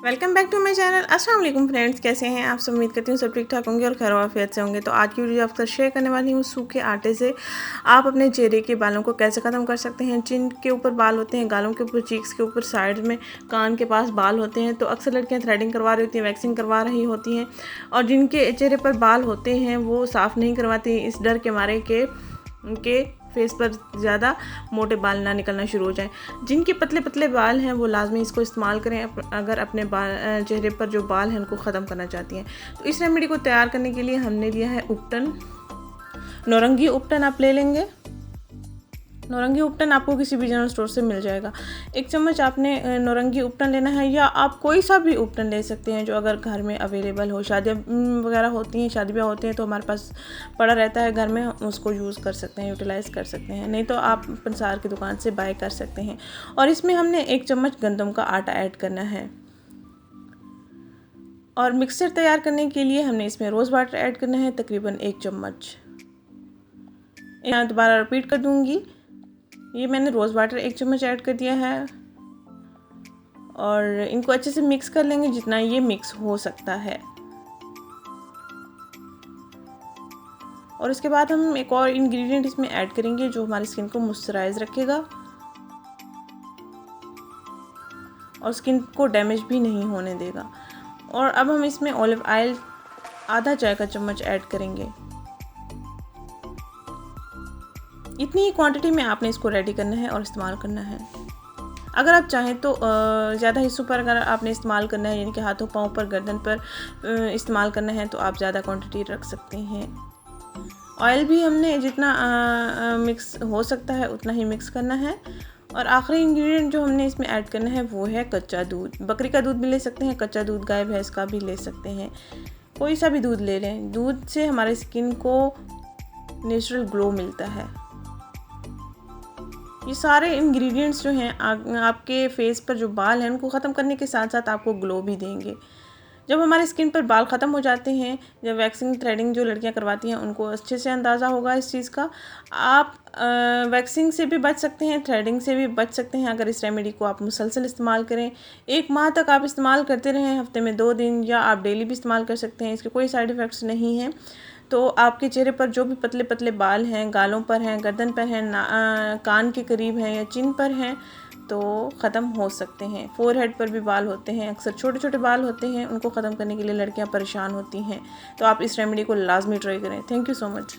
Welcome back to my channel. अस्सलाम वालेकुम friends, कैसे हैं आप सब। उम्मीद करती हूँ सब ठीक ठाक होंगे और खैर आफियत से होंगे। तो आज की वीडियो आपके साथ शेयर करने वाली हूँ सूखे आटे से आप अपने चेहरे के बालों को कैसे ख़त्म कर सकते हैं। चिन के ऊपर बाल होते हैं, गालों के ऊपर, चीक्स के ऊपर, साइड में, कान के पास बाल होते हैं। तो अक्सर लड़कियाँ थ्रेडिंग करवा रही होती हैं, वैक्सिंग करवा रही होती हैं और जिनके चेहरे पर बाल होते हैं वो साफ़ नहीं करवाती इस डर के मारे के उनके फेस पर ज़्यादा मोटे बाल ना निकलना शुरू हो जाएं। जिनके पतले पतले बाल हैं वो लाजमी इसको इस्तेमाल करें अगर अपने चेहरे पर जो बाल हैं उनको ख़त्म करना चाहती हैं। तो इस रेमेडी को तैयार करने के लिए हमने लिया है उपटन, नौरंगी उपटन आप ले लेंगे। नौरंगी उपटन आपको किसी भी जनरल स्टोर से मिल जाएगा। 1 चम्मच आपने नौरंगी उपटन लेना है या आप कोई सा भी उपटन ले सकते हैं जो अगर घर में अवेलेबल हो। शादियाँ वगैरह होती हैं, शादी ब्याह होते हैं तो हमारे पास पड़ा रहता है घर में, उसको यूज़ कर सकते हैं, यूटिलाइज़ कर सकते हैं। नहीं तो आप पंसार की दुकान से बाय कर सकते हैं। और इसमें हमने 1 चम्मच गंदम का आटा ऐड करना है और मिक्सचर तैयार करने के लिए हमने इसमें रोज़ वाटर ऐड करना है तकरीबन 1 चम्मच। यहाँ दोबारा रिपीट कर दूँगी, ये मैंने रोज़ वाटर 1 चम्मच ऐड कर दिया है और इनको अच्छे से मिक्स कर लेंगे जितना ये मिक्स हो सकता है। और इसके बाद हम एक और इंग्रेडिएंट इसमें ऐड करेंगे जो हमारी स्किन को मॉइस्चराइज रखेगा और स्किन को डैमेज भी नहीं होने देगा। और अब हम इसमें ऑलिव ऑयल आधा चाय का चम्मच ऐड करेंगे। इतनी ही क्वांटिटी में आपने इसको रेडी करना है और इस्तेमाल करना है। अगर आप चाहें तो ज़्यादा हिस्सों पर अगर आपने इस्तेमाल करना है, यानी कि हाथों पाँव पर, गर्दन पर इस्तेमाल करना है तो आप ज़्यादा क्वांटिटी रख सकते हैं। ऑयल भी हमने जितना मिक्स हो सकता है उतना ही मिक्स करना है। और आखिरी इंग्रेडिएंट जो हमने इसमें ऐड करना है वो है कच्चा दूध। बकरी का दूध भी ले सकते हैं, कच्चा दूध गाय भैंस का भी ले सकते हैं, कोई सा भी दूध ले लें। दूध से हमारे स्किन को नेचुरल ग्लो मिलता है। ये सारे इंग्रेडिएंट्स जो हैं आपके फेस पर जो बाल हैं उनको ख़त्म करने के साथ साथ आपको ग्लो भी देंगे। जब हमारे स्किन पर बाल ख़त्म हो जाते हैं, जब वैक्सिंग थ्रेडिंग जो लड़कियां करवाती हैं उनको अच्छे से अंदाज़ा होगा इस चीज़ का। आप वैक्सिंग से भी बच सकते हैं, थ्रेडिंग से भी बच सकते हैं अगर इस रेमेडी को आप मुसलसल इस्तेमाल करें। 1 माह तक आप इस्तेमाल करते रहें, हफ्ते में 2 दिन, या आप डेली भी इस्तेमाल कर सकते हैं। इसके कोई साइड इफ़ेक्ट्स नहीं हैं। तो आपके चेहरे पर जो भी पतले पतले बाल हैं, गालों पर हैं, गर्दन पर हैं, कान के करीब हैं या चिन पर हैं, तो ख़त्म हो सकते हैं। फोरहेड पर भी बाल होते हैं, अक्सर छोटे छोटे बाल होते हैं, उनको ख़त्म करने के लिए लड़कियां परेशान होती हैं। तो आप इस रेमेडी को लाजमी ट्राई करें। Thank you so much.